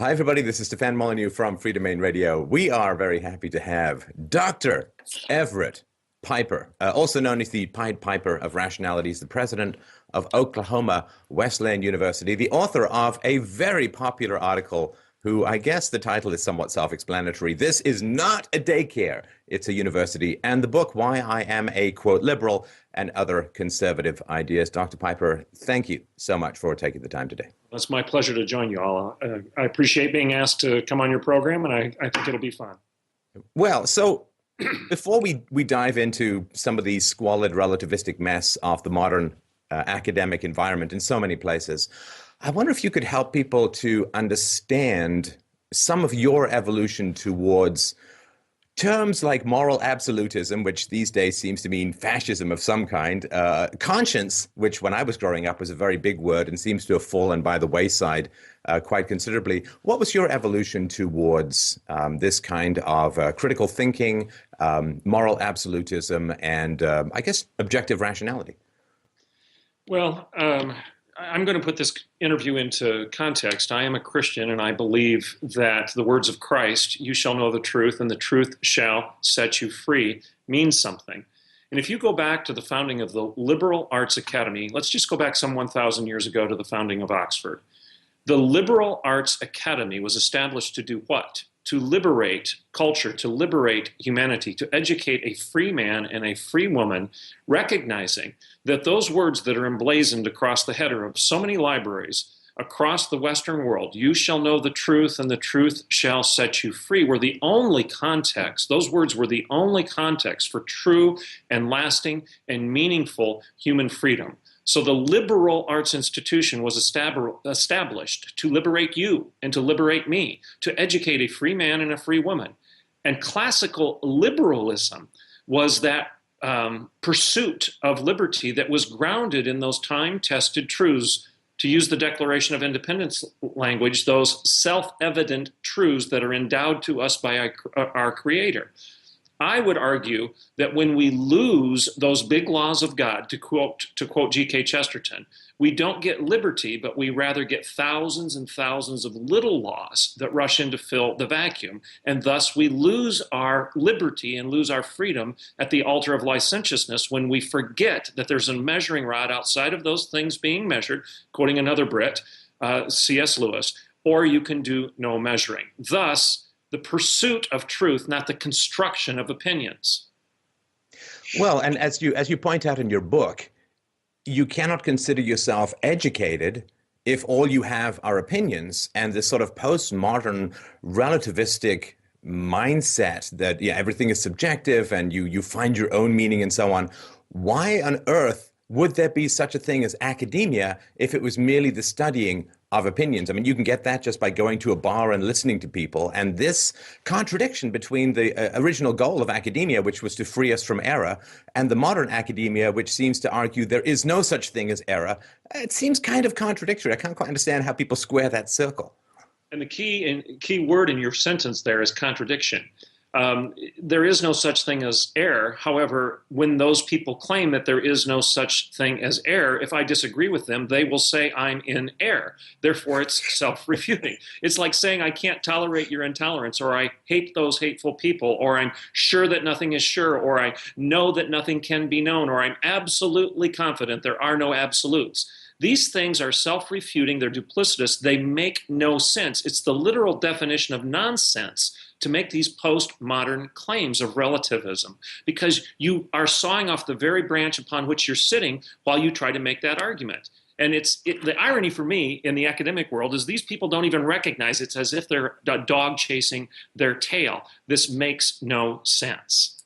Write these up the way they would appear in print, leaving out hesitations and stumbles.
Hi, everybody. This is Stefan Molyneux from Freedomain Radio. We are very happy to have Dr. Everett Piper, also known as the Pied Piper of Rationality. He's the president of Oklahoma Wesleyan University, the author of a very popular article, who I guess the title is somewhat self-explanatory. This is not a daycare, it's a university. And the book, Why I Am a, quote, Liberal and Other Conservative Ideas. Dr. Piper, thank you so much for taking the time today. It's my pleasure to join you all. I appreciate being asked to come on your program, and I think it'll be fun. Well, so before we dive into some of the squalid relativistic mess of the modern academic environment in so many places, I wonder if you could help people to understand some of your evolution towards terms like moral absolutism, which these days seems to mean fascism of some kind, conscience, which when I was growing up was a very big word and seems to have fallen by the wayside quite considerably. What was your evolution towards this kind of critical thinking, moral absolutism, and I guess objective rationality? Well, I'm going to put this interview into context. I am a Christian, and I believe that the words of Christ, "You shall know the truth, and the truth shall set you free," means something. And if you go back to the founding of the Liberal Arts Academy, let's just go back some 1,000 years ago to the founding of Oxford. The Liberal Arts Academy was established to do what? To liberate culture, to liberate humanity, to educate a free man and a free woman, recognizing that those words that are emblazoned across the header of so many libraries across the Western world, "You shall know the truth and the truth shall set you free," were the only context, those words were the only context for true and lasting and meaningful human freedom. So the liberal arts institution was established to liberate you and to liberate me, to educate a free man and a free woman. And classical liberalism was that pursuit of liberty that was grounded in those time-tested truths, to use the Declaration of Independence language, those self-evident truths that are endowed to us by our Creator. I would argue that when we lose those big laws of God, to quote G.K. Chesterton, we don't get liberty, but we rather get thousands and thousands of little laws that rush in to fill the vacuum. And thus we lose our liberty and lose our freedom at the altar of licentiousness when we forget that there's a measuring rod outside of those things being measured, quoting another Brit, C.S. Lewis, or you can do no measuring. Thus, the pursuit of truth, not the construction of opinions. Well, and as you point out in your book, you cannot consider yourself educated if all you have are opinions, and this sort of postmodern relativistic mindset that everything is subjective and you find your own meaning and so on. Why on earth would there be such a thing as academia if it was merely the studying of opinions? I mean, you can get that just by going to a bar and listening to people. And this contradiction between the original goal of academia, which was to free us from error, and the modern academia, which seems to argue there is no such thing as error, it seems kind of contradictory. I can't quite understand how people square that circle. And the key word in your sentence there is contradiction. There is no such thing as error. However, when those people claim that there is no such thing as error, if I disagree with them, they will say I'm in error. Therefore, it's self-refuting. It's like saying I can't tolerate your intolerance, or I hate those hateful people, or I'm sure that nothing is sure, or I know that nothing can be known, or I'm absolutely confident there are no absolutes. These things are self-refuting, they're duplicitous, they make no sense. It's the literal definition of nonsense to make these postmodern claims of relativism, because you are sawing off the very branch upon which you're sitting while you try to make that argument. And the irony for me in the academic world is these people don't even recognize it. It's as if they're a dog chasing their tail. This makes no sense.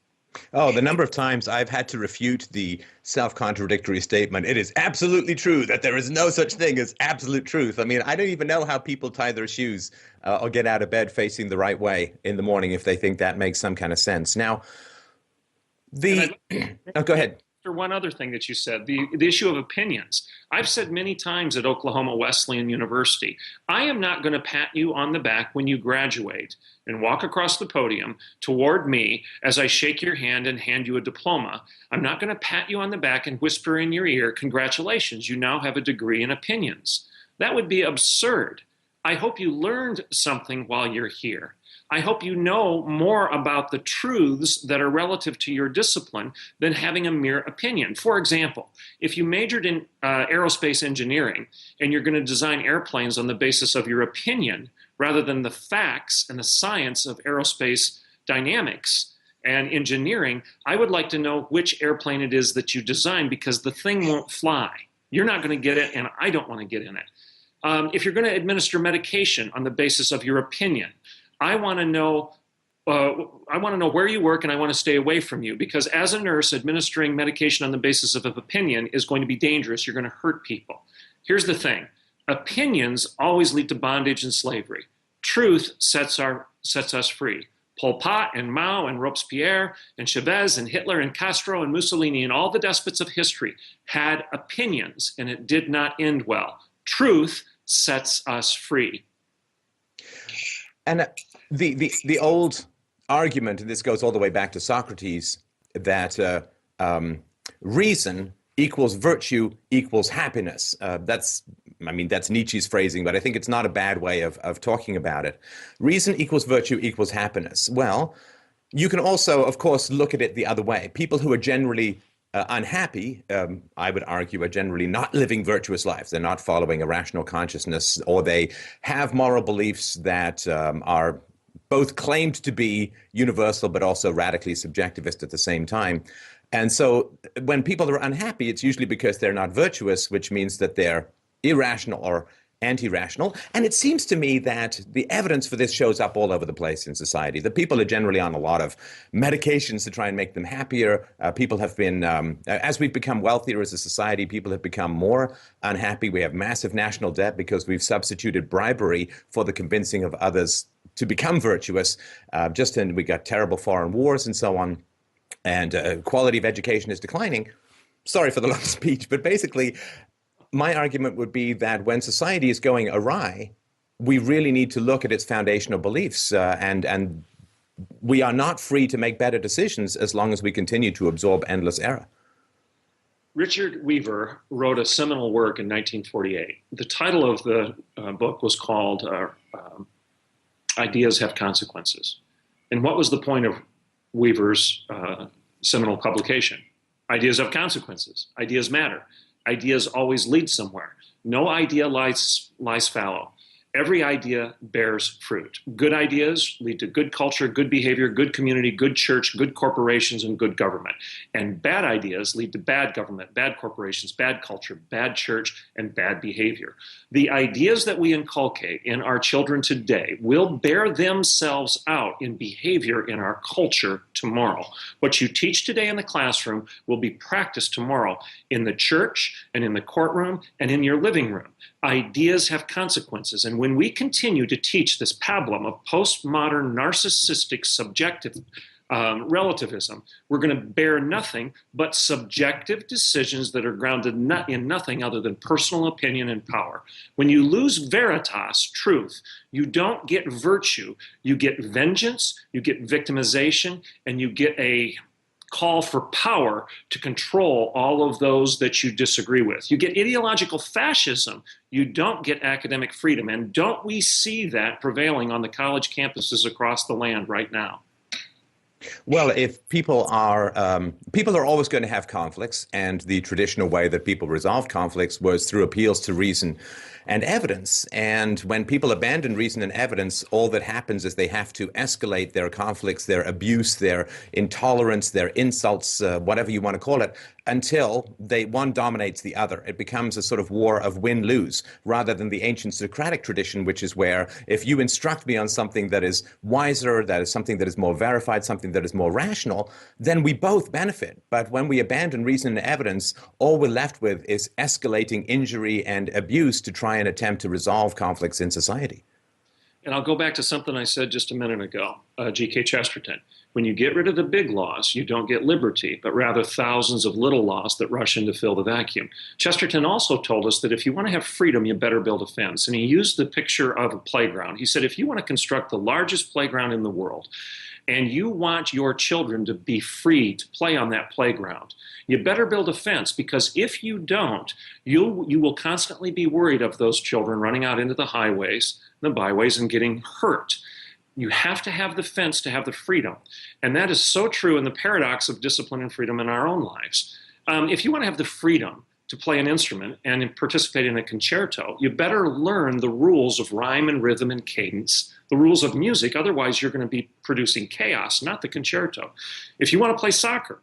Oh, the number of times I've had to refute the self-contradictory statement, "It is absolutely true that there is no such thing as absolute truth." I mean, I don't even know how people tie their shoes or get out of bed facing the right way in the morning if they think that makes some kind of sense. Now, oh, go ahead. One other thing that you said, the issue of opinions. I've said many times at Oklahoma Wesleyan University, I am not going to pat you on the back when you graduate and walk across the podium toward me as I shake your hand and hand you a diploma. I'm not going to pat you on the back and whisper in your ear, "Congratulations, you now have a degree in opinions." That would be absurd. I hope you learned something while you're here. I hope you know more about the truths that are relative to your discipline than having a mere opinion. For example, if you majored in aerospace engineering and you're going to design airplanes on the basis of your opinion rather than the facts and the science of aerospace dynamics and engineering, I would like to know which airplane it is that you design, because the thing won't fly. You're not going to get it, and I don't want to get in it. If you're going to administer medication on the basis of your opinion, I want to know where you work, and I want to stay away from you, because as a nurse, administering medication on the basis of opinion is going to be dangerous. You're going to hurt people. Here's the thing. Opinions always lead to bondage and slavery. Truth sets us free. Pol Pot and Mao and Robespierre and Chavez and Hitler and Castro and Mussolini and all the despots of history had opinions, and it did not end well. Truth sets us free. And the old argument, and this goes all the way back to Socrates, that reason equals virtue equals happiness. That's Nietzsche's phrasing, but I think it's not a bad way of talking about it. Reason equals virtue equals happiness. Well, you can also, of course, look at it the other way. People who are generally unhappy, I would argue, are generally not living virtuous lives. They're not following a rational consciousness, or they have moral beliefs that are both claimed to be universal but also radically subjectivist at the same time. And so when people are unhappy, it's usually because they're not virtuous, which means that they're irrational or anti-rational. And it seems to me that the evidence for this shows up all over the place in society. The people are generally on a lot of medications to try and make them happier. People have been, as we've become wealthier as a society, people have become more unhappy. We have massive national debt because we've substituted bribery for the convincing of others to become virtuous. We got terrible foreign wars and so on. And quality of education is declining. Sorry for the long speech, but basically, my argument would be that when society is going awry, we really need to look at its foundational beliefs, and we are not free to make better decisions as long as we continue to absorb endless error. Richard Weaver wrote a seminal work in 1948. The title of the book was called Ideas Have Consequences. And what was the point of Weaver's seminal publication? Ideas have consequences. Ideas matter. Ideas always lead somewhere. No idea lies fallow. Every idea bears fruit. Good ideas lead to good culture, good behavior, good community, good church, good corporations, and good government. And bad ideas lead to bad government, bad corporations, bad culture, bad church, and bad behavior. The ideas that we inculcate in our children today will bear themselves out in behavior in our culture tomorrow. What you teach today in the classroom will be practiced tomorrow in the church and in the courtroom and in your living room. Ideas have consequences. And when we continue to teach this pablum of postmodern narcissistic subjective relativism, we're going to bear nothing but subjective decisions that are grounded in nothing other than personal opinion and power. When you lose veritas, truth, you don't get virtue. You get vengeance, you get victimization, and you get a call for power to control all of those that you disagree with. You get ideological fascism. You don't get academic freedom. And don't we see that prevailing on the college campuses across the land right now? Well, if people are always going to have conflicts, and the traditional way that people resolve conflicts was through appeals to reason and evidence. And when people abandon reason and evidence, all that happens is they have to escalate their conflicts, their abuse, their intolerance, their insults, whatever you want to call it, until one dominates the other. It becomes a sort of war of win-lose, rather than the ancient Socratic tradition, which is where if you instruct me on something that is wiser, that is something that is more verified, something that is more rational, then we both benefit. But when we abandon reason and evidence, all we're left with is escalating injury and abuse to try and attempt to resolve conflicts in society. And I'll go back to something I said just a minute ago. G.K. Chesterton. When you get rid of the big laws, you don't get liberty, but rather thousands of little laws that rush in to fill the vacuum. Chesterton also told us that if you want to have freedom, you better build a fence. And he used the picture of a playground. He said, if you want to construct the largest playground in the world, and you want your children to be free to play on that playground, you better build a fence, because if you don't, you will constantly be worried of those children running out into the highways, the byways, and getting hurt. You have to have the fence to have the freedom. And that is so true in the paradox of discipline and freedom in our own lives. If you want to have the freedom to play an instrument and participate in a concerto, you better learn the rules of rhyme and rhythm and cadence, the rules of music. Otherwise, you're going to be producing chaos, not the concerto. If you want to play soccer,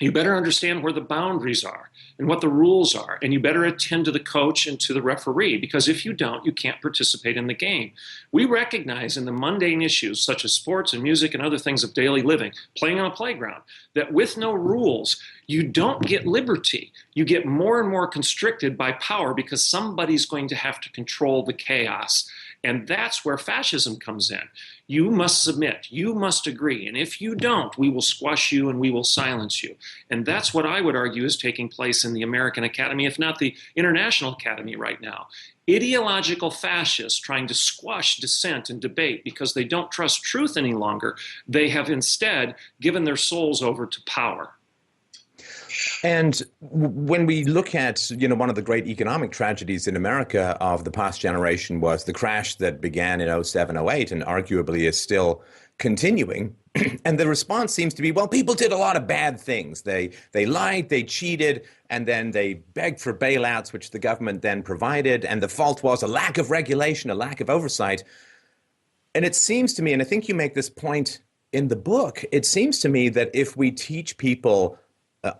you better understand where the boundaries are and what the rules are, and you better attend to the coach and to the referee, because if you don't, you can't participate in the game. We recognize in the mundane issues such as sports and music and other things of daily living, playing on a playground, that with no rules, you don't get liberty. You get more and more constricted by power, because somebody's going to have to control the chaos. And that's where fascism comes in. You must submit. You must agree. And if you don't, we will squash you and we will silence you. And that's what I would argue is taking place in the American Academy, if not the International Academy right now. Ideological fascists trying to squash dissent and debate because they don't trust truth any longer. They have instead given their souls over to power. And when we look at, one of the great economic tragedies in America of the past generation was the crash that began in 07, 08, and arguably is still continuing. And the response seems to be, well, people did a lot of bad things. They lied, they cheated, and then they begged for bailouts, which the government then provided. And the fault was a lack of regulation, a lack of oversight. And it seems to me, and I think you make this point in the book, it seems to me that if we teach people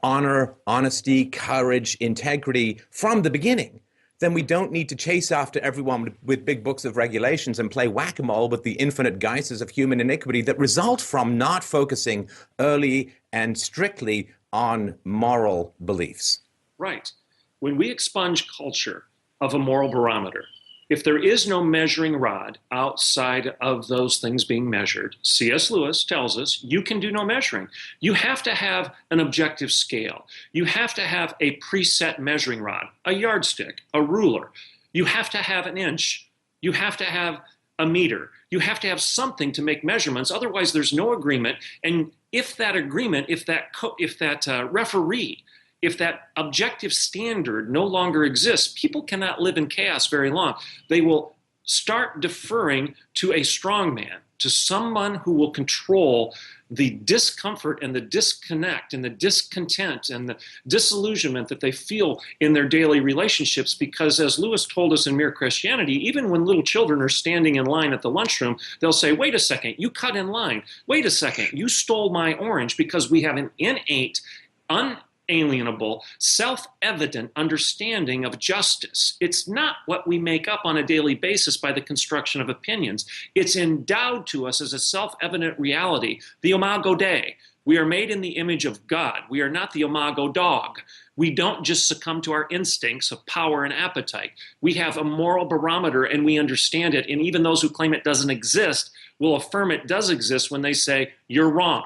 honor, honesty, courage, integrity from the beginning, then we don't need to chase after everyone with big books of regulations and play whack-a-mole with the infinite guises of human iniquity that result from not focusing early and strictly on moral beliefs. Right. When we expunge culture of a moral barometer, if there is no measuring rod outside of those things being measured, C.S. Lewis tells us you can do no measuring. You have to have an objective scale. You have to have a preset measuring rod, a yardstick, a ruler. You have to have an inch. You have to have a meter. You have to have something to make measurements. Otherwise, there's no agreement. And if that agreement, if that referee, if that objective standard no longer exists, people cannot live in chaos very long. They will start deferring to a strongman, to someone who will control the discomfort and the disconnect and the discontent and the disillusionment that they feel in their daily relationships. Because as Lewis told us in Mere Christianity, even when little children are standing in line at the lunchroom, they'll say, wait a second, you cut in line. Wait a second, you stole my orange, because we have an innate, unalienable, self-evident understanding of justice. It's not what we make up on a daily basis by the construction of opinions. It's endowed to us as a self-evident reality, the imago Dei. We are made in the image of God. We are not the imago dog. We don't just succumb to our instincts of power and appetite. We have a moral barometer and we understand it. And even those who claim it doesn't exist will affirm it does exist when they say, you're wrong,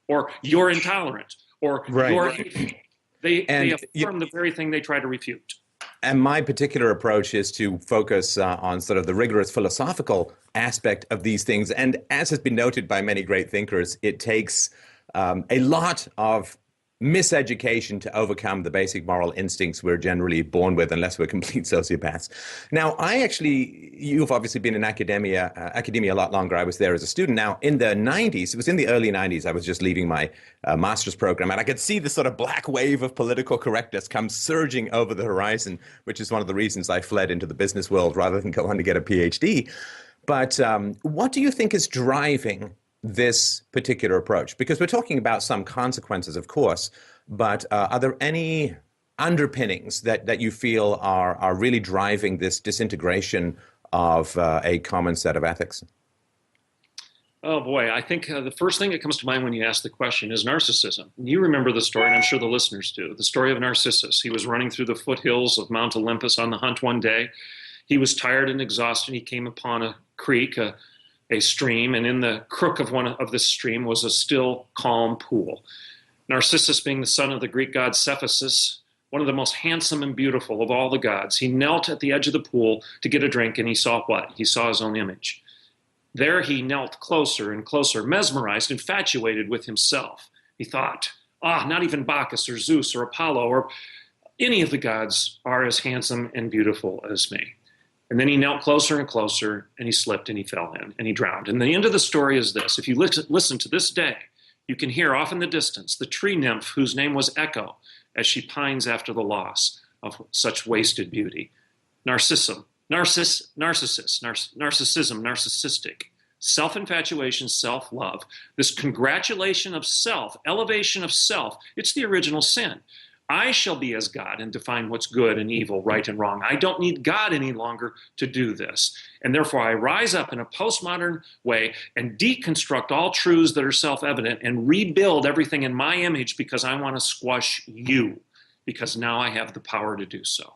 or you're intolerant, or right. They affirm the very thing they try to refute. And my particular approach is to focus on sort of the rigorous philosophical aspect of these things. And as has been noted by many great thinkers, it takes a lot of miseducation to overcome the basic moral instincts we're generally born with, unless we're complete sociopaths. Now, you've obviously been in academia a lot longer. I was there as a student. Now, in the 90s, it was in the early 90s, I was just leaving my master's program, and I could see this sort of black wave of political correctness come surging over the horizon, which is one of the reasons I fled into the business world rather than go on to get a PhD. But what do you think is driving this particular approach? Because we're talking about some consequences, of course, but are there any underpinnings that you feel are really driving this disintegration of a common set of ethics? Oh boy, I think the first thing that comes to mind when you ask the question is narcissism. You remember the story, and I'm sure the listeners do, the story of Narcissus. He was running through the foothills of Mount Olympus on the hunt one day. He was tired and exhausted. He came upon a creek, a a stream, and in the crook of one of this stream was a still, calm pool. Narcissus, being the son of the Greek god Cephasus, one of the most handsome and beautiful of all the gods, he knelt at the edge of the pool to get a drink, and he saw what? He saw his own image. There he knelt closer and closer, mesmerized, infatuated with himself. He thought, not even Bacchus or Zeus or Apollo or any of the gods are as handsome and beautiful as me. And then he knelt closer and closer, and he slipped, and he fell in, and he drowned. And the end of the story is this. If you listen to this day, you can hear off in the distance the tree nymph whose name was Echo as she pines after the loss of such wasted beauty. Narcissism, narcissistic, self-infatuation, self-love, this congratulation of self, elevation of self, it's the original sin. I shall be as God and define what's good and evil, right and wrong. I don't need God any longer to do this. And therefore, I rise up in a postmodern way and deconstruct all truths that are self-evident and rebuild everything in my image because I want to squash you, because now I have the power to do so.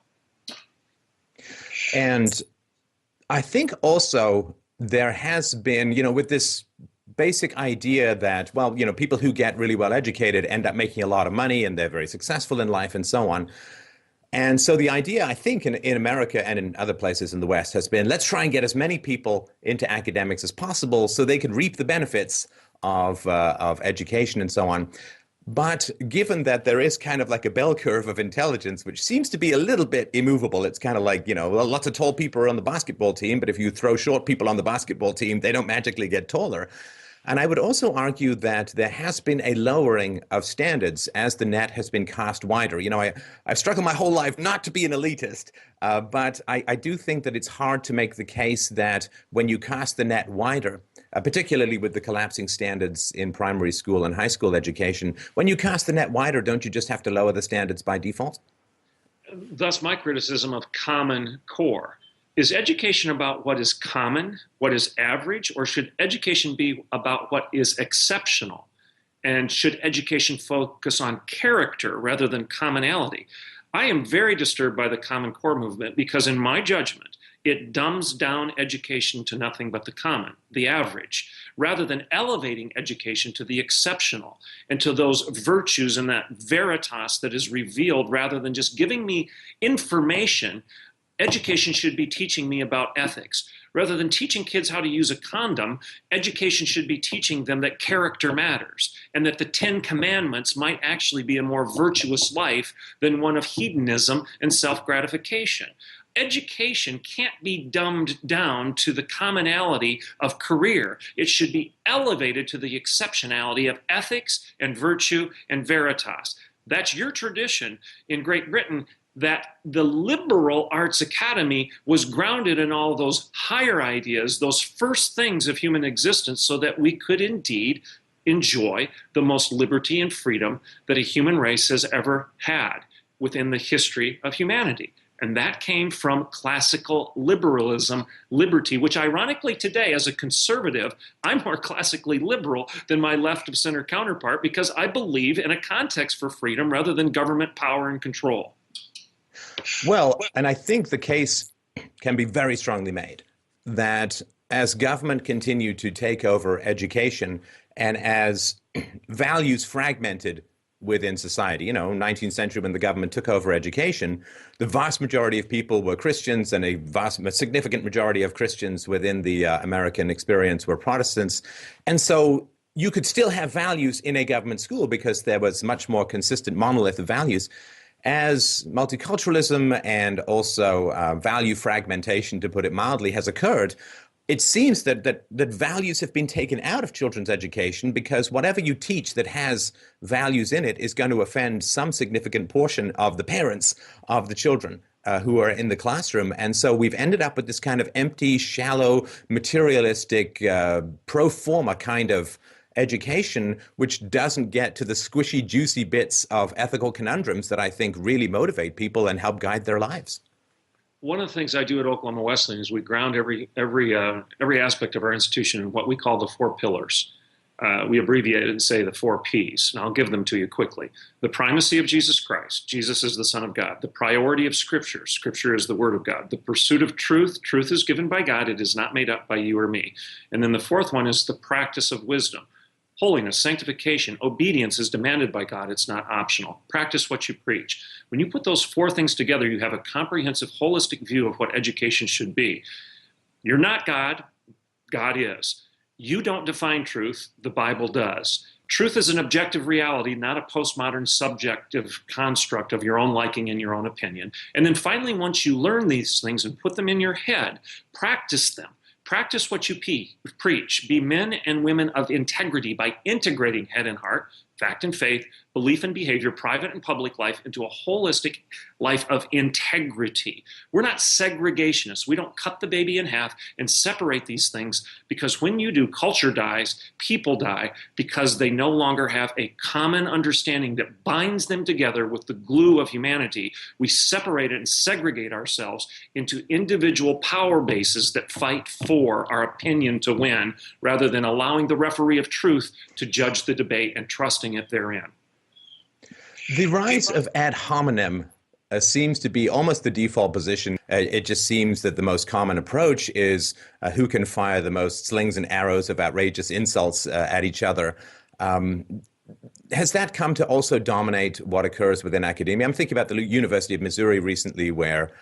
And I think also there has been, with this basic idea that, people who get really well educated end up making a lot of money and they're very successful in life and so on. And so the idea, I think, in America and in other places in the West has been, let's try and get as many people into academics as possible so they can reap the benefits of education and so on. But given that there is kind of like a bell curve of intelligence, which seems to be a little bit immovable, it's kind of like, lots of tall people are on the basketball team, but if you throw short people on the basketball team, they don't magically get taller. And I would also argue that there has been a lowering of standards as the net has been cast wider. I've struggled my whole life not to be an elitist, but I do think that it's hard to make the case that when you cast the net wider, particularly with the collapsing standards in primary school and high school education, when you cast the net wider, don't you just have to lower the standards by default? Thus, my criticism of Common Core. Is education about what is common, what is average, or should education be about what is exceptional? And should education focus on character rather than commonality? I am very disturbed by the Common Core movement because, in my judgment, it dumbs down education to nothing but the common, the average, rather than elevating education to the exceptional and to those virtues and that veritas that is revealed rather than just giving me information. Education should be teaching me about ethics. Rather than teaching kids how to use a condom, education should be teaching them that character matters and that the 10 Commandments might actually be a more virtuous life than one of hedonism and self-gratification. Education can't be dumbed down to the commonality of career. It should be elevated to the exceptionality of ethics and virtue and veritas. That's your tradition in Great Britain, that the liberal arts academy was grounded in all those higher ideas, those first things of human existence, so that we could indeed enjoy the most liberty and freedom that a human race has ever had within the history of humanity. And that came from classical liberalism, liberty, which ironically today, as a conservative, I'm more classically liberal than my left of center counterpart because I believe in a context for freedom rather than government power and control. Well, and I think the case can be very strongly made that as government continued to take over education and as values fragmented within society, 19th century when the government took over education, the vast majority of people were Christians and a significant majority of Christians within the American experience were Protestants. And so you could still have values in a government school because there was much more consistent monolith of values. As multiculturalism and also value fragmentation, to put it mildly, has occurred, it seems that values have been taken out of children's education because whatever you teach that has values in it is going to offend some significant portion of the parents of the children who are in the classroom. And so we've ended up with this kind of empty, shallow, materialistic, pro forma kind of education, which doesn't get to the squishy, juicy bits of ethical conundrums that I think really motivate people and help guide their lives. One of the things I do at Oklahoma Wesleyan is we ground every aspect of our institution in what we call the 4 pillars. We abbreviate it and say the 4 Ps, and I'll give them to you quickly. The primacy of Jesus Christ. Jesus is the Son of God. The priority of Scripture. Scripture is the Word of God. The pursuit of truth. Truth is given by God. It is not made up by you or me. And then the 4th one is the practice of wisdom. Holiness, sanctification, obedience is demanded by God. It's not optional. Practice what you preach. When you put those 4 things together, you have a comprehensive, holistic view of what education should be. You're not God. God is. You don't define truth, the Bible does. Truth is an objective reality, not a postmodern subjective construct of your own liking and your own opinion. And then finally, once you learn these things and put them in your head, practice them. Practice what you preach. Be men and women of integrity by integrating head and heart, fact and faith, belief and behavior, private and public life into a holistic life of integrity. We're not segregationists. We don't cut the baby in half and separate these things, because when you do, culture dies, people die, because they no longer have a common understanding that binds them together with the glue of humanity. We separate it and segregate ourselves into individual power bases that fight for our opinion to win, rather than allowing the referee of truth to judge the debate and trusting it therein. The rise of ad hominem seems to be almost the default position. It just seems that the most common approach is who can fire the most slings and arrows of outrageous insults at each other. Has that come to also dominate what occurs within academia? I'm thinking about the University of Missouri recently, where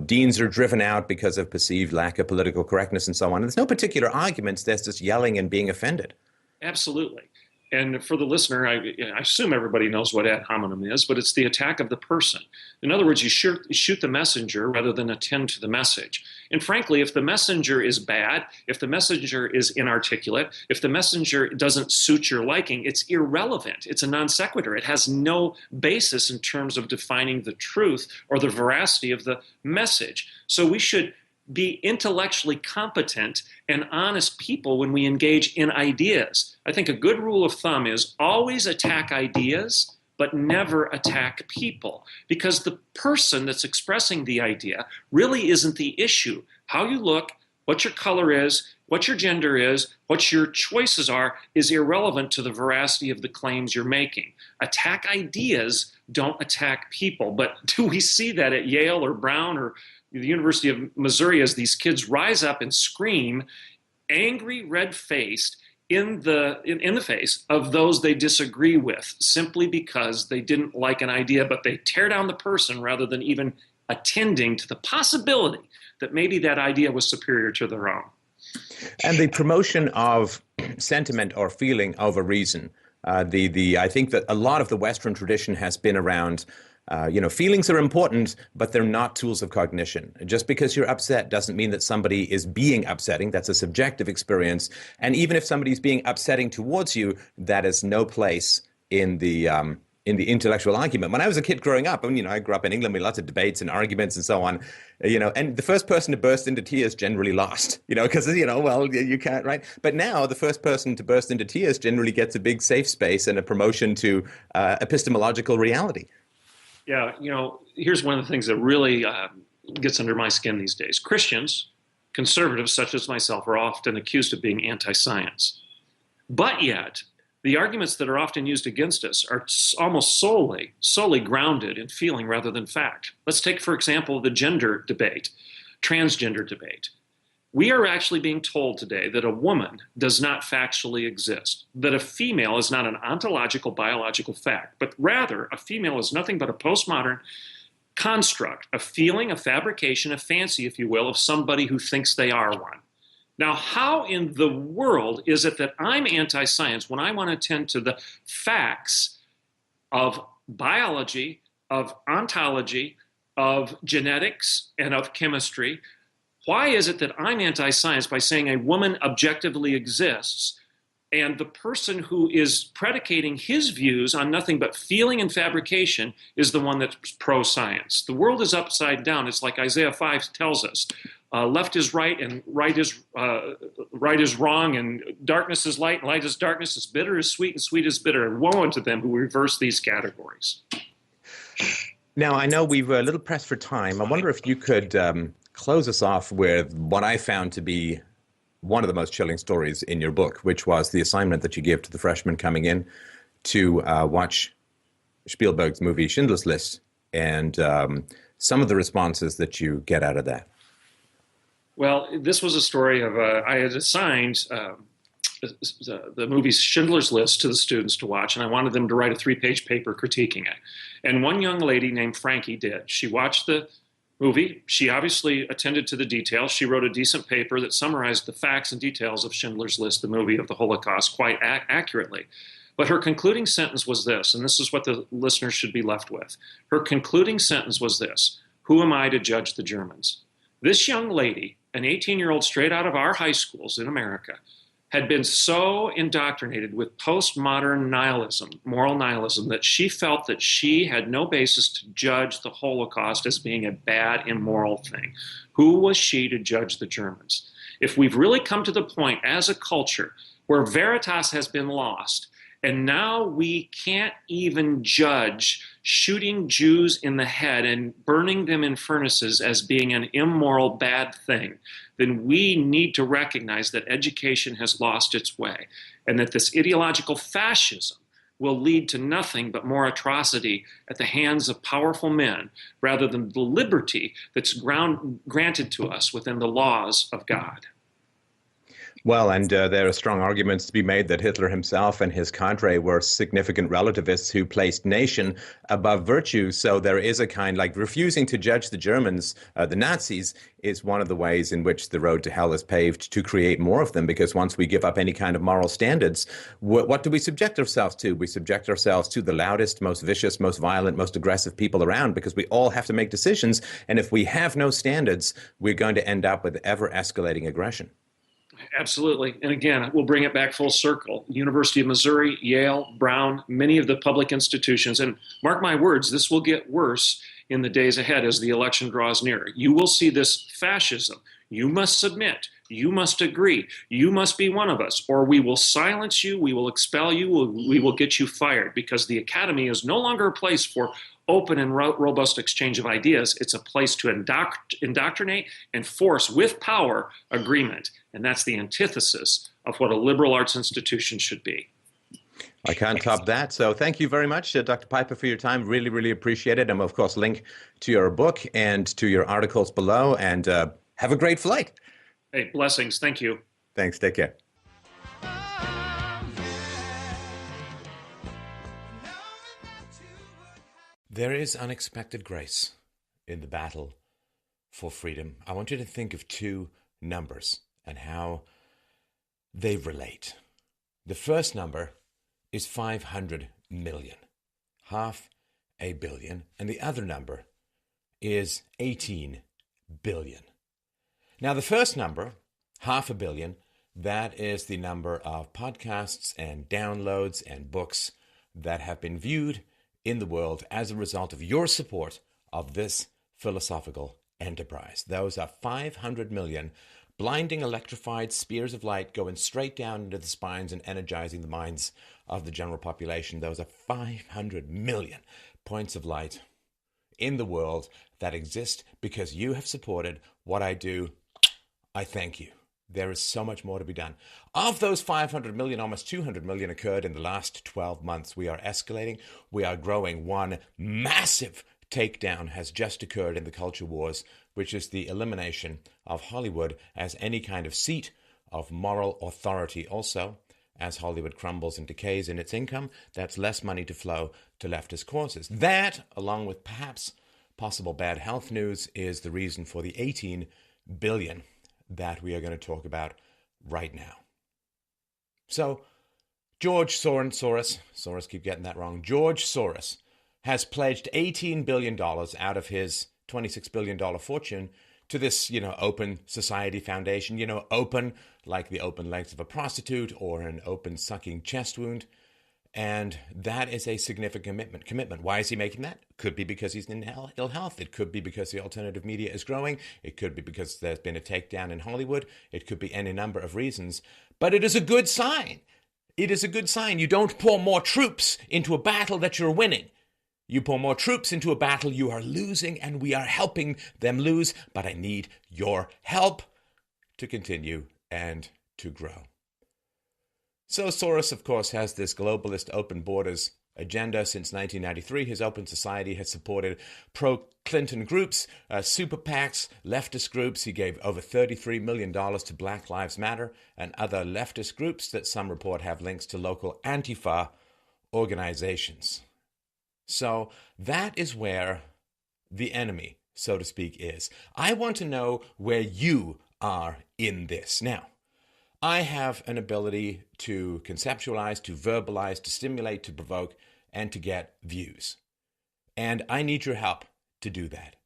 deans are driven out because of perceived lack of political correctness and so on. And there's no particular arguments. There's just yelling and being offended. Absolutely. And for the listener, I assume everybody knows what ad hominem is, but it's the attack of the person. In other words, you shoot the messenger rather than attend to the message. And frankly, if the messenger is bad, if the messenger is inarticulate, if the messenger doesn't suit your liking, it's irrelevant. It's a non sequitur. It has no basis in terms of defining the truth or the veracity of the message. So we should be intellectually competent and honest people when we engage in ideas. I think a good rule of thumb is always attack ideas, but never attack people, because the person that's expressing the idea really isn't the issue. How you look, what your color is, what your gender is, what your choices are, is irrelevant to the veracity of the claims you're making. Attack ideas, don't attack people. But do we see that at Yale or Brown or the University of Missouri as these kids rise up and scream, angry, red-faced, in the face of those they disagree with, simply because they didn't like an idea, but they tear down the person rather than even attending to the possibility that maybe that idea was superior to their own. And the promotion of sentiment or feeling over reason. I think that a lot of the Western tradition has been around feelings are important, but they're not tools of cognition. Just because you're upset doesn't mean that somebody is being upsetting. That's a subjective experience. And even if somebody's being upsetting towards you, that is no place in the intellectual argument. When I was a kid growing up, I grew up in England with lots of debates and arguments and so on, and the first person to burst into tears generally lost, because, you can't, right? But now the first person to burst into tears generally gets a big safe space and a promotion to epistemological reality. Yeah, here's one of the things that really gets under my skin these days. Christians, conservatives such as myself, are often accused of being anti-science. But yet, the arguments that are often used against us are almost solely grounded in feeling rather than fact. Let's take, for example, the gender debate, transgender debate. We are actually being told today that a woman does not factually exist, that a female is not an ontological, biological fact, but rather a female is nothing but a postmodern construct, a feeling, a fabrication, a fancy, if you will, of somebody who thinks they are one. Now, how in the world is it that I'm anti-science when I want to attend to the facts of biology, of ontology, of genetics, and of chemistry? Why is it that I'm anti-science by saying a woman objectively exists, and the person who is predicating his views on nothing but feeling and fabrication is the one that's pro-science? The world is upside down. It's like Isaiah 5 tells us. Left is right and right is wrong, and darkness is light and light is darkness, is bitter is sweet and sweet is bitter. And woe unto them who reverse these categories. Now, I know we've a little pressed for time. I wonder if you could close us off with what I found to be one of the most chilling stories in your book, which was the assignment that you give to the freshmen coming in to watch Spielberg's movie Schindler's List, and some of the responses that you get out of that. Well, this was a story of I had assigned the movie Schindler's List to the students to watch, and I wanted them to write a 3-page paper critiquing it. And one young lady named Frankie did. She watched the movie. She obviously attended to the details. She wrote a decent paper that summarized the facts and details of Schindler's List, the movie of the Holocaust, quite accurately. But her concluding sentence was this, and this is what the listeners should be left with. Her concluding sentence was this: "Who am I to judge the Germans?" This young lady, an 18-year-old straight out of our high schools in America, had been so indoctrinated with postmodern nihilism, moral nihilism, that she felt that she had no basis to judge the Holocaust as being a bad, immoral thing. Who was she to judge the Germans? If we've really come to the point as a culture where veritas has been lost, and now we can't even judge shooting Jews in the head and burning them in furnaces as being an immoral, bad thing, then we need to recognize that education has lost its way and that this ideological fascism will lead to nothing but more atrocity at the hands of powerful men rather than the liberty that's granted to us within the laws of God. Well, and there are strong arguments to be made that Hitler himself and his cadre were significant relativists who placed nation above virtue. So there is a kind, like refusing to judge the Germans, the Nazis, is one of the ways in which the road to hell is paved to create more of them. Because once we give up any kind of moral standards, what do we subject ourselves to? We subject ourselves to the loudest, most vicious, most violent, most aggressive people around, because we all have to make decisions. And if we have no standards, we're going to end up with ever escalating aggression. Absolutely. And again, we'll bring it back full circle. University of Missouri, Yale, Brown, many of the public institutions. And mark my words, this will get worse in the days ahead as the election draws nearer. You will see this fascism. You must submit. You must agree. You must be one of us, or we will silence you. We will expel you. We will get you fired, because the academy is no longer a place for open and robust exchange of ideas. It's a place to indoctrinate and force with power agreement. And that's the antithesis of what a liberal arts institution should be. I can't top that. So thank you very much, Dr. Piper, for your time. Really, really appreciate it. And of course, link to your book and to your articles below. And have a great flight. Hey, blessings. Thank you. Thanks. Take care. There is unexpected grace in the battle for freedom. I want you to think of two numbers and how they relate. The first number is 500 million, half a billion, and the other number is 18 billion. Now, the first number, half a billion, that is the number of podcasts and downloads and books that have been viewed in the world as a result of your support of this philosophical enterprise. Those are 500 million blinding electrified spears of light going straight down into the spines and energizing the minds of the general population. Those are 500 million points of light in the world that exist because you have supported what I do. I thank you. There is so much more to be done. Of those 500 million, almost 200 million occurred in the last 12 months. We are escalating. We are growing. One massive takedown has just occurred in the culture wars, which is the elimination of Hollywood as any kind of seat of moral authority. Also, as Hollywood crumbles and decays in its income, that's less money to flow to leftist causes. That, along with perhaps possible bad health news, is the reason for the 18 billion that we are going to talk about right now. So, George Soros, keep getting that wrong, George Soros has pledged $18 billion out of his $26 billion fortune to this, open society foundation, open like the open legs of a prostitute or an open sucking chest wound. And that is a significant commitment. Why is he making that? Could be because he's in ill health. It could be because the alternative media is growing. It could be because there's been a takedown in Hollywood. It could be any number of reasons. But it is a good sign. It is a good sign. You don't pour more troops into a battle that you're winning. You pour more troops into a battle you are losing, and we are helping them lose. But I need your help to continue and to grow. So Soros, of course, has this globalist open borders agenda since 1993. His open society has supported pro-Clinton groups, super PACs, leftist groups. He gave over $33 million to Black Lives Matter and other leftist groups that some report have links to local Antifa organizations. So that is where the enemy, so to speak, is. I want to know where you are in this. Now, I have an ability to conceptualize, to verbalize, to stimulate, to provoke, and to get views. And I need your help to do that.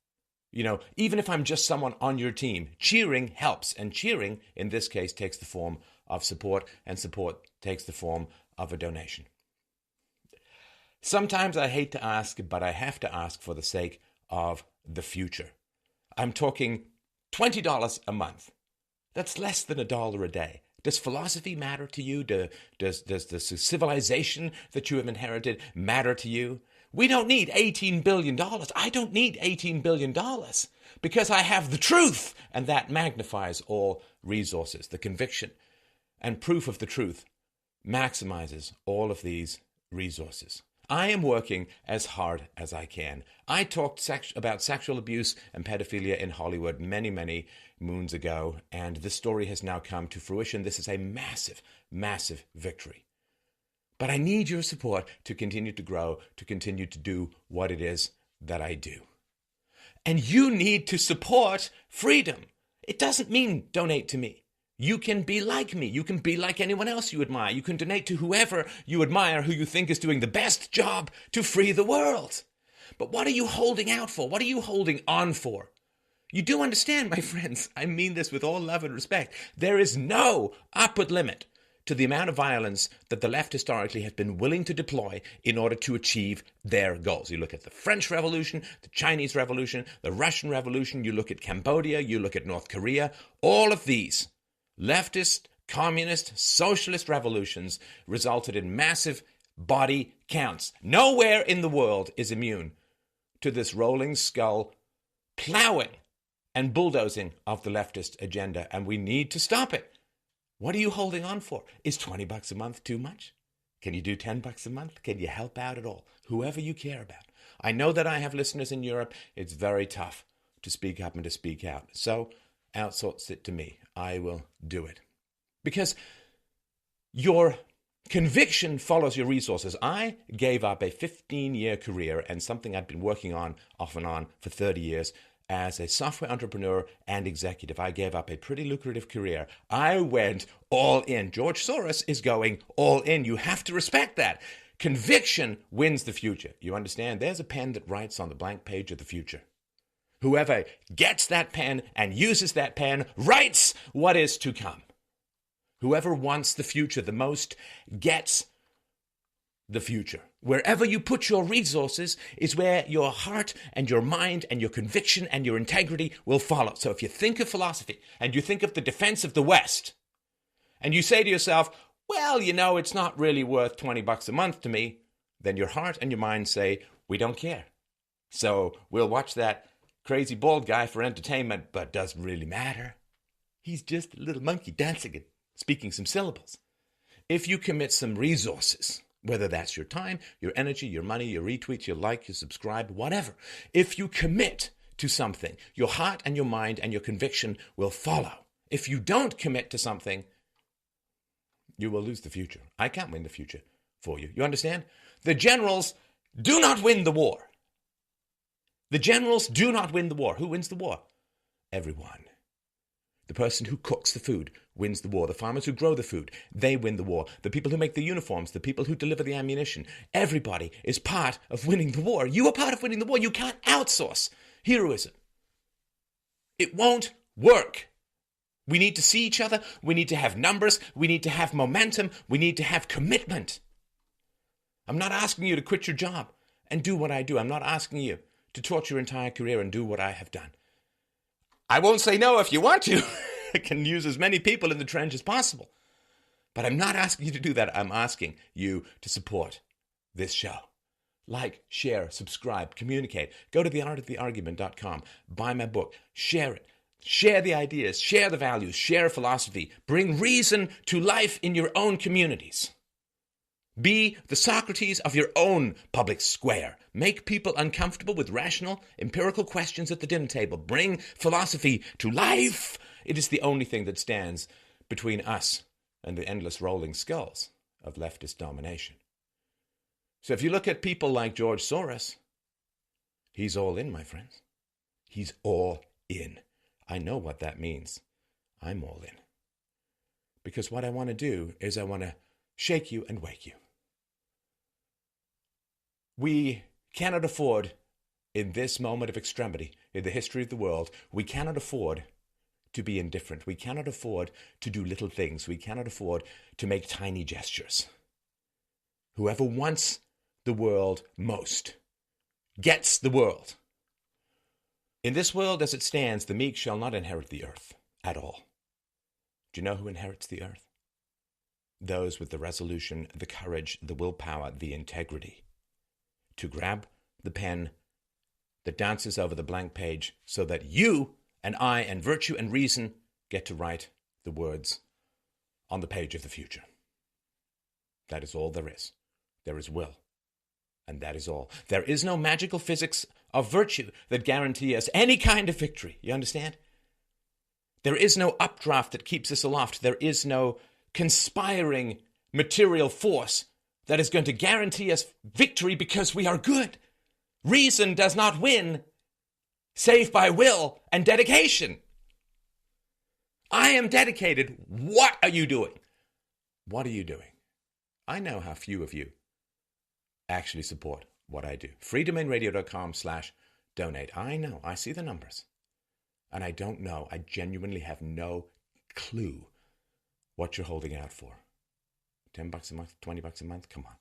You know, even if I'm just someone on your team, cheering helps. And cheering, in this case, takes the form of support, and support takes the form of a donation. Sometimes I hate to ask, but I have to ask for the sake of the future. I'm talking $20 a month. That's less than $1 a day. Does philosophy matter to you? Does the civilization that you have inherited matter to you? We don't need $18 billion. I don't need $18 billion because I have the truth, and that magnifies all resources. The conviction and proof of the truth maximizes all of these resources. I am working as hard as I can. I talked about sexual abuse and pedophilia in Hollywood many, many moons ago, and this story has now come to fruition. This is a massive, massive victory. But I need your support to continue to grow, to continue to do what it is that I do. And you need to support freedom. It doesn't mean donate to me. You can be like me. You can be like anyone else you admire. You can donate to whoever you admire, who you think is doing the best job to free the world. But what are you holding out for? What are you holding on for? You do understand, my friends, I mean this with all love and respect. There is no upward limit to the amount of violence that the left historically has been willing to deploy in order to achieve their goals. You look at the French Revolution, the Chinese Revolution, the Russian Revolution, you look at Cambodia, you look at North Korea, all of these leftist, communist, socialist revolutions resulted in massive body counts. Nowhere in the world is immune to this rolling skull plowing and bulldozing of the leftist agenda, and we need to stop it. What are you holding on for? Is $20 a month too much? Can you do $10 a month? Can you help out at all? Whoever you care about. I know that I have listeners in Europe. It's very tough to speak up and to speak out. So outsource it to me. I will do it. Because your conviction follows your resources. I gave up a 15-year career and something I'd been working on off and on for 30 years as a software entrepreneur and executive. I gave up a pretty lucrative career. I went all in. George Soros is going all in. You have to respect that. Conviction wins the future. You understand? There's a pen that writes on the blank page of the future. Whoever gets that pen and uses that pen writes what is to come. Whoever wants the future the most gets the future. Wherever you put your resources is where your heart and your mind and your conviction and your integrity will follow. So if you think of philosophy and you think of the defense of the West and you say to yourself, well, you know, it's not really worth $20 a month to me, then your heart and your mind say, we don't care. So we'll watch that crazy bald guy for entertainment, but it doesn't really matter. He's just a little monkey dancing and speaking some syllables. If you commit some resources, whether that's your time, your energy, your money, your retweets, your like, your subscribe, whatever, if you commit to something, your heart and your mind and your conviction will follow. If you don't commit to something, you will lose the future. I can't win the future for you. You understand? The generals do not win the war. The generals do not win the war. Who wins the war? Everyone. The person who cooks the food wins the war. The farmers who grow the food, they win the war. The people who make the uniforms, the people who deliver the ammunition, everybody is part of winning the war. You are part of winning the war. You can't outsource heroism. It won't work. We need to see each other. We need to have numbers. We need to have momentum. We need to have commitment. I'm not asking you to quit your job and do what I do. I'm not asking you to torch your entire career and do what I have done. I won't say no if you want to. I can use as many people in the trench as possible. But I'm not asking you to do that. I'm asking you to support this show. Like, share, subscribe, communicate. Go to theartoftheargument.com. Buy my book. Share it. Share the ideas, share the values, share philosophy. Bring reason to life in your own communities. Be the Socrates of your own public square. Make people uncomfortable with rational, empirical questions at the dinner table. Bring philosophy to life. It is the only thing that stands between us and the endless rolling skulls of leftist domination. So if you look at people like George Soros, he's all in, my friends. He's all in. I know what that means. I'm all in. Because what I want to do is I want to shake you and wake you. We cannot afford, in this moment of extremity, in the history of the world, we cannot afford to be indifferent. We cannot afford to do little things. We cannot afford to make tiny gestures. Whoever wants the world most gets the world. In this world as it stands, the meek shall not inherit the earth at all. Do you know who inherits the earth? Those with the resolution, the courage, the willpower, the integrity to grab the pen that dances over the blank page so that you and I and virtue and reason get to write the words on the page of the future. That is all there is. There is will. And that is all. There is no magical physics of virtue that guarantee us any kind of victory. You understand? There is no updraft that keeps us aloft. There is no conspiring material force that is going to guarantee us victory because we are good. Reason does not win save by will and dedication. I am dedicated. What are you doing? What are you doing? I know how few of you actually support what I do. Freedomainradio.com/donate. I know. I see the numbers. And I don't know. I genuinely have no clue what you're holding out for. $10 a month, $20 a month? Come on.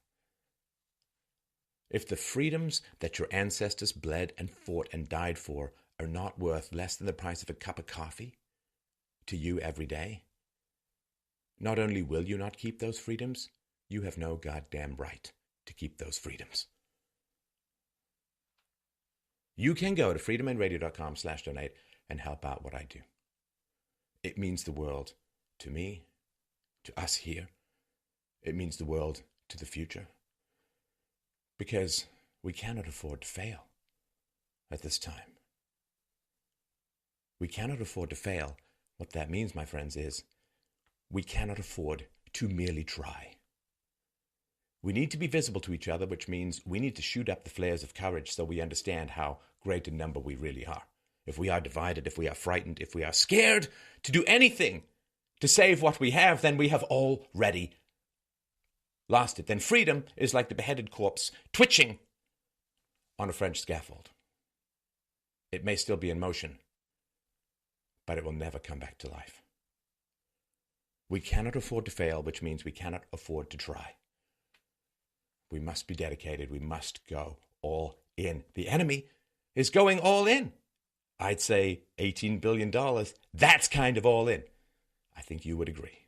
If the freedoms that your ancestors bled and fought and died for are not worth less than the price of a cup of coffee to you every day, not only will you not keep those freedoms, you have no goddamn right to keep those freedoms. You can go to freedomainradio.com/donate and help out what I do. It means the world to me, to us here. It means the world to the future. Because we cannot afford to fail at this time. We cannot afford to fail. What that means, my friends, is we cannot afford to merely try. We need to be visible to each other, which means we need to shoot up the flares of courage so we understand how great a number we really are. If we are divided, if we are frightened, if we are scared to do anything to save what we have, then we have already lost it. Then freedom is like the beheaded corpse twitching on a French scaffold. It may still be in motion, but it will never come back to life. We cannot afford to fail, which means we cannot afford to try. We must be dedicated. We must go all in. The enemy is going all in. I'd say $18 billion. That's kind of all in. I think you would agree.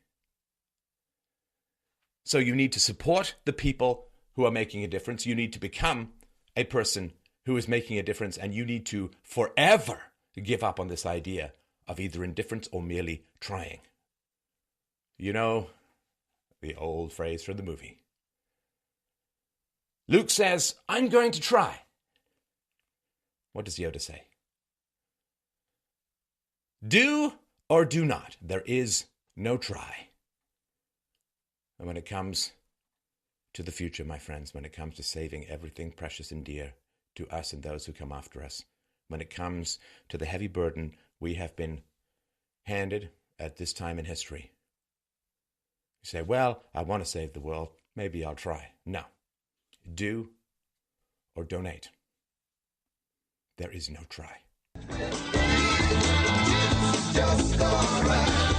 So you need to support the people who are making a difference. You need to become a person who is making a difference, and you need to forever give up on this idea of either indifference or merely trying. You know, the old phrase from the movie. Luke says, "I'm going to try." What does Yoda say? Do or do not. There is no try. And when it comes to the future, my friends, when it comes to saving everything precious and dear to us and those who come after us, when it comes to the heavy burden we have been handed at this time in history, you say, well, I want to save the world. Maybe I'll try. No. Do or donate. There is no try. Just alright.